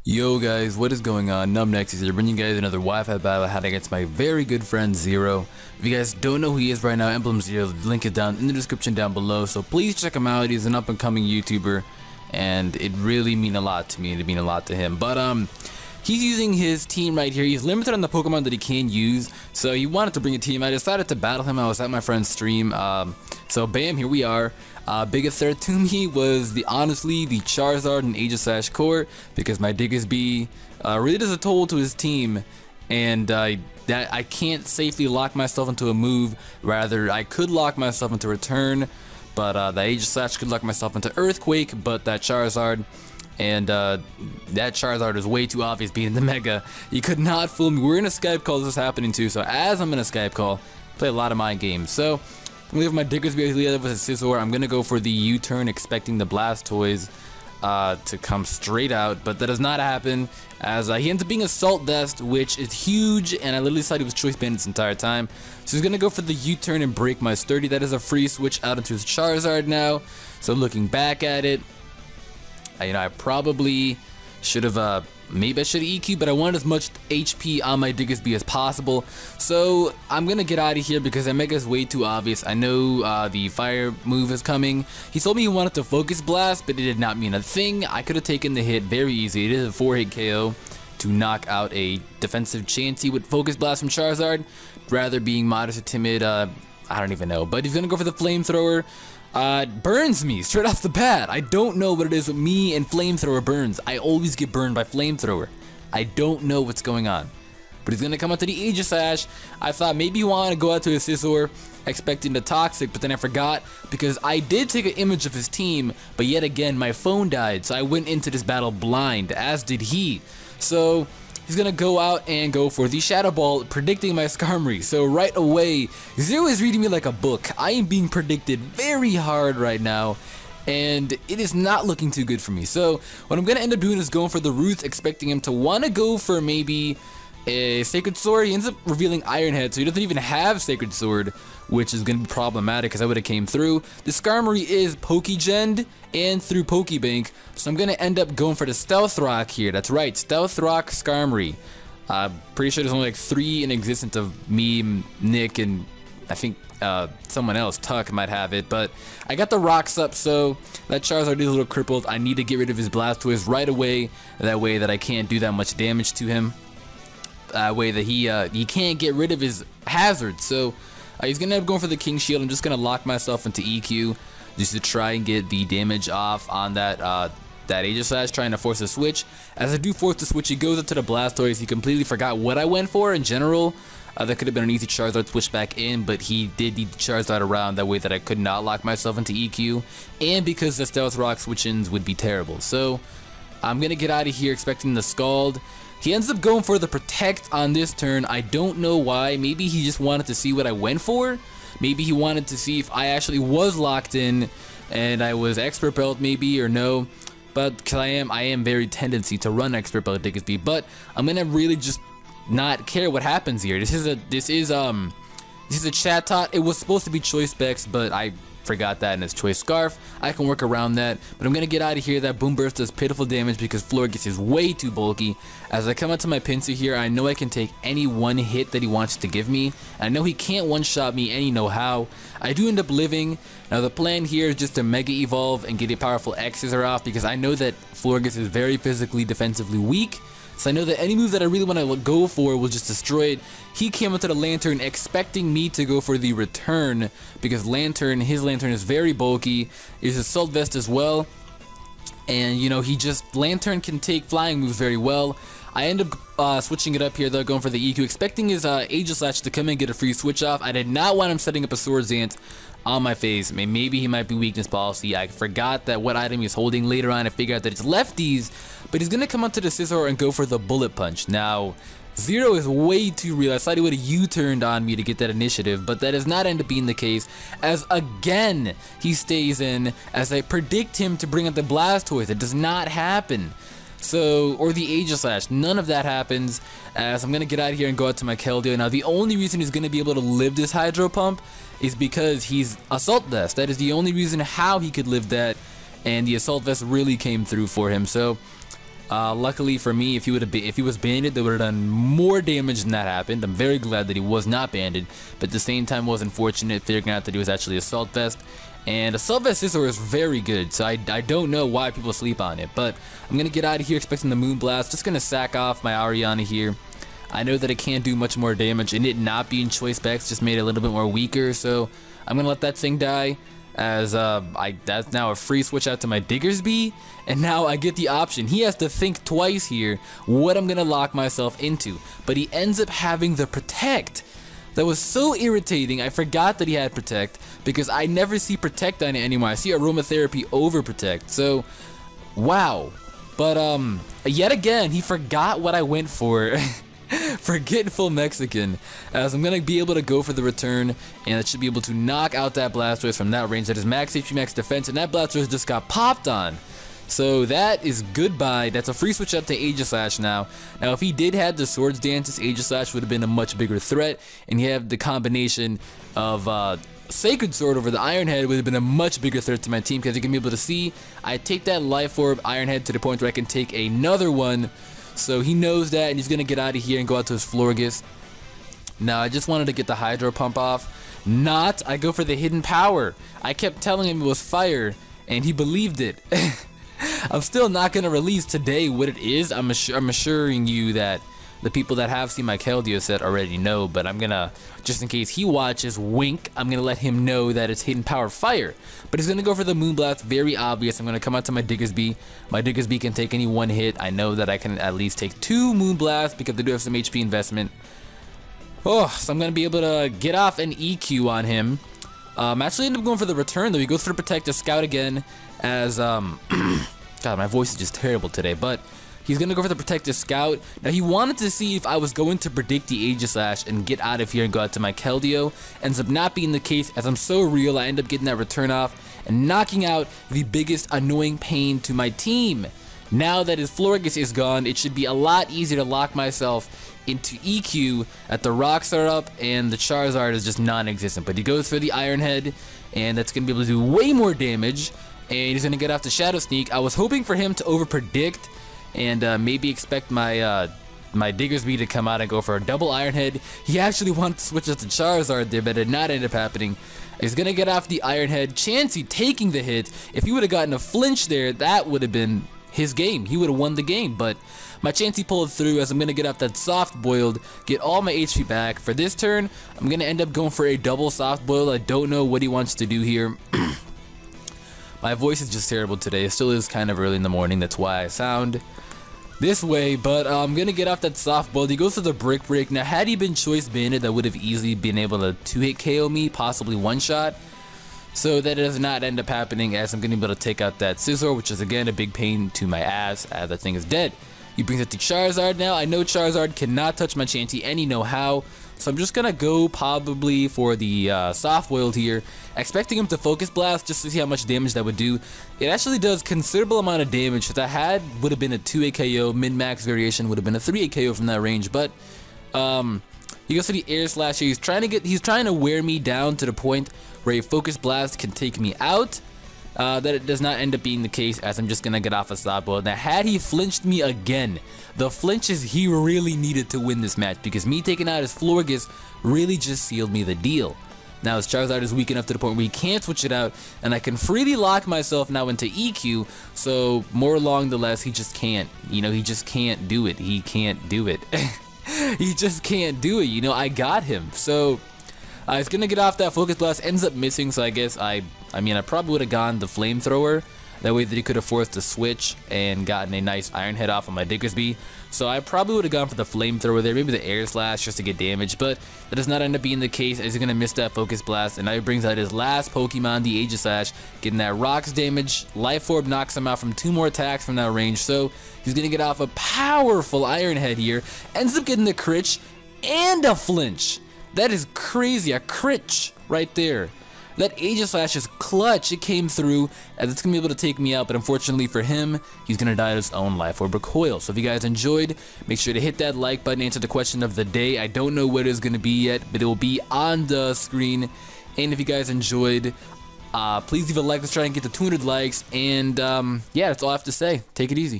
Yo guys, what is going on? NumbNexus here, bringing you guys another Wi-Fi battle I had against my very good friend Zero. If you guys don't know who he is right now, EmblemZero, the link is down in the description down below, so please check him out. He's an up-and-coming YouTuber, and it really mean a lot to me, and it mean a lot to him. But he's using his team right here. He's limited on the Pokemon that he can use, so he wanted to bring a team. I decided to battle him. I was at my friend's stream, so bam, here we are. Biggest threat to me was honestly the Charizard and AEGISLASH core, because my diggersby really does a toll to his team, and that I can't safely lock myself into a move. Rather, I could lock myself into return, but the AEGISLASH could lock myself into Earthquake, but that Charizard, and that Charizard is way too obvious being the Mega. You could not fool me. We're in a Skype call, this is happening too, so as I'm in a Skype call, play a lot of mind games. So I'm gonna leave my diggersby with a Scizor. I'm gonna go for the U-turn, expecting the Blastoise to come straight out, but that does not happen, as he ends up being Assault Vest, which is huge, and I literally thought he was Choice Band this entire time. So he's gonna go for the U-turn and break my Sturdy. That is a free switch out into his Charizard now. So looking back at it, I probably should have maybe I should have EQ, but I wanted as much HP on my diggersby as possible. So I'm gonna get out of here because that Mega is way too obvious. I know the fire move is coming. He told me he wanted to Focus Blast, but it did not mean a thing. I could have taken the hit very easy. It is a 4-hit KO to knock out a defensive Chansey with Focus Blast from Charizard, rather being modest or timid. I don't even know, but he's gonna go for the Flamethrower. Burns me straight off the bat. I don't know what it is with me and Flamethrower burns. I always get burned by Flamethrower. I don't know what's going on. But he's gonna come out to the AEGISLASH. I thought maybe he wanted to go out to his Scizor, expecting the Toxic, but then I forgot because I did take an image of his team, but yet again my phone died, so I went into this battle blind, as did he. So he's gonna go out and go for the Shadow Ball, predicting my Skarmory. So right away, Zero is reading me like a book. I am being predicted very hard right now, and it is not looking too good for me. So what I'm gonna end up doing is going for the Roots, expecting him to want to go for maybe a Sacred Sword. He ends up revealing Iron Head, so he doesn't even have Sacred Sword, which is going to be problematic because I would have came through. The Skarmory is Pokegened and through Pokebank, so I'm going to end up going for the Stealth Rock here. That's right, Stealth Rock Skarmory. Pretty sure there's only like 3 in existence of me, Nick, and I think someone else, Tuck, might have it, but I got the rocks up, so that Charizard is a little crippled. I need to get rid of his Blastoise right away, that way that I can't do that much damage to him. Way that he can't get rid of his hazard. So he's gonna end up going for the King Shield. I'm just gonna lock myself into EQ just to try and get the damage off on that AEGISLASH, trying to force a switch. As I do force the switch, he goes up to the Blastoise. He completely forgot what I went for in general. That could have been an easy Charizard switch back in, but he did need the Charizard around that way that I could not lock myself into EQ, and because the Stealth Rock switch-ins would be terrible. So I'm gonna get out of here expecting the Scald. He ends up going for the Protect on this turn. I don't know why. Maybe he just wanted to see what I went for. Maybe he wanted to see if I actually was locked in and I was Expert Belt maybe, or no. But because I am very tendency to run Expert Belt diggersby. But I'm gonna really just not care what happens here. This is a chat tot. It was supposed to be Choice Specs, but I forgot that in his Choice Scarf. I can work around that, but I'm gonna get out of here. That Boom Burst does pitiful damage because Florges is way too bulky. As I come out to my Pinsir here, I know I can take any one hit that he wants to give me. I know he can't one-shot me, and you know how. I do end up living. Now the plan here is just to Mega Evolve and get a powerful X-Scissor off, because I know that Florges is very physically defensively weak. So I know that any move that I really want to go for will just destroy it. He came into the Lantern expecting me to go for the return, because his Lantern is very bulky. It's Assault Vest as well. And Lantern can take flying moves very well. I end up switching it up here though, going for the EQ, expecting his AEGISLASH to come and get a free switch off. I did not want him setting up a Swordsdance on my face. I mean, maybe he might be weakness policy. I forgot that what item he's holding. Later on I figured out that it's lefties, but he's gonna come up to the Scizor and go for the Bullet Punch. Now Zero is way too real. I thought he would have U-turned on me to get that initiative, but that does not end up being the case, as again he stays in as I predict him to bring out the Blastoise. It does not happen. So, or the AEGISLASH, none of that happens, as I'm going to get out of here and go out to my Keldeo. Now the only reason he's going to be able to live this Hydro Pump is because he's Assault Vest. That is the only reason how he could live that, and the Assault Vest really came through for him. So Luckily for me, if he was banded, they would have done more damage than that happened. I'm very glad that he was not banded, but at the same time was unfortunate figuring out that he was actually Assault Vest. And Assault Vest Scissor is very good, so I don't know why people sleep on it. But I'm going to get out of here expecting the Moonblast. Just going to sack off my Ariana here. I know that it can't do much more damage, and it not being choice specs just made it a little bit more weaker, so I'm going to let that thing die. As that's now a free switch out to my diggersby, and now I get the option. He has to think twice here what I'm gonna lock myself into, but he ends up having the protect. That was so irritating. I forgot that he had protect because I never see protect on it anymore. I see aromatherapy over protect. So wow. But yet again he forgot what I went for. Forgetful Mexican, as I'm gonna be able to go for the return, and it should be able to knock out that Blastoise from that range. That is max HP, max defense, and that Blastoise just got popped on. So that is goodbye. That's a free switch up to Aegislash now. Now if he did have the Swords Dance, this Aegislash would have been a much bigger threat, and he have the combination of Sacred Sword over the Iron Head would have been a much bigger threat to my team, because you can be able to see I take that Life Orb Iron Head to the point where I can take another one. So he knows that, and he's gonna get out of here and go out to his Florges. Now I just wanted to get the Hydro Pump off. Not, I go for the Hidden Power. I kept telling him it was fire, and he believed it. I'm still not gonna release today what it is. I'm assuring you that the people that have seen my Keldeo set already know, but I'm gonna, just in case he watches, wink, I'm gonna let him know that it's Hidden Power Fire. But he's gonna go for the Moonblast, very obvious. I'm gonna come out to my Diggersby. My Diggersby can take any one hit. I know that I can at least take 2 Moonblasts because they do have some HP investment. Oh, so I'm gonna be able to get off an EQ on him. Actually end up going for the return though. He goes for the Protective Scout again, as God, my voice is just terrible today, but he's gonna go for the Protective Scout. Now he wanted to see if I was going to predict the Aegislash and get out of here and go out to my Keldeo. Ends up not being the case, as I'm so real. I end up getting that return off and knocking out the biggest annoying pain to my team. Now that his Florges is gone, it should be a lot easier to lock myself into EQ at the Rocks are up and the Charizard is just non-existent. But he goes for the Iron Head, and that's gonna be able to do way more damage, and he's gonna get off the Shadow Sneak. I was hoping for him to over predict and maybe expect my my Diggersby to come out and go for a double Iron Head. He actually wanted to switch out to Charizard there, but it did not end up happening. He's gonna get off the Iron Head. Chansey taking the hit. If he would have gotten a flinch there, that would have been his game. He would have won the game, but my Chansey pulled through, as I'm gonna get off that Soft Boiled, get all my HP back. For this turn, I'm gonna end up going for a double Soft Boiled. I don't know what he wants to do here. My voice is just terrible today. It still is kind of early in the morning. That's why I sound this way, but I'm gonna get off that Soft Boiled. He goes to the Brick Break. Now had he been choice banded, that would have easily been able to 2-hit KO me, possibly one-shot. So that does not end up happening, as I'm gonna be able to take out that Scissor, which is again a big pain to my ass, as that thing is dead. He brings it to Charizard now. I know Charizard cannot touch my Chansey, and you know how. So I'm just gonna go probably for the Soft Boiled here, expecting him to Focus Blast just to see how much damage that would do. It actually does considerable amount of damage. If that had would have been a 2-hit KO, min-max variation would have been a 3-hit KO from that range. But he goes for the Air Slash here. He's trying to wear me down to the point where a Focus Blast can take me out. That it does not end up being the case, as I'm just gonna get off a Soft Boiled. Now had he flinched me again, the flinches he really needed to win this match, because me taking out his Florges really just sealed me the deal. Now his Charizard is weak enough to the point where he can't switch it out, and I can freely lock myself now into EQ, so more along the less, he just can't. You know, he just can't do it. He can't do it. He just can't do it. You know, I got him. So he's gonna get off that Focus Blast, ends up missing, so I guess I mean, I probably would have gone the Flamethrower. That way that he could have forced the switch and gotten a nice Iron Head off on my Diggersby. So I probably would have gone for the Flamethrower there, maybe the Air Slash just to get damage, but that does not end up being the case, as he's going to miss that Focus Blast, and now he brings out his last Pokemon, the Aegislash, getting that Rocks damage. Life Orb knocks him out from 2 more attacks from that range, so he's going to get off a powerful Iron Head here, ends up getting the crit and a flinch. That is crazy, a crit right there. That Aegislash is clutch. It came through, as it's going to be able to take me out, but unfortunately for him, he's going to die to his own Life Orb recoil. So if you guys enjoyed, make sure to hit that like button, answer the question of the day. I don't know what it is going to be yet, but it will be on the screen. And if you guys enjoyed, please leave a like. Let's try and get to 200 likes. And yeah, that's all I have to say. Take it easy.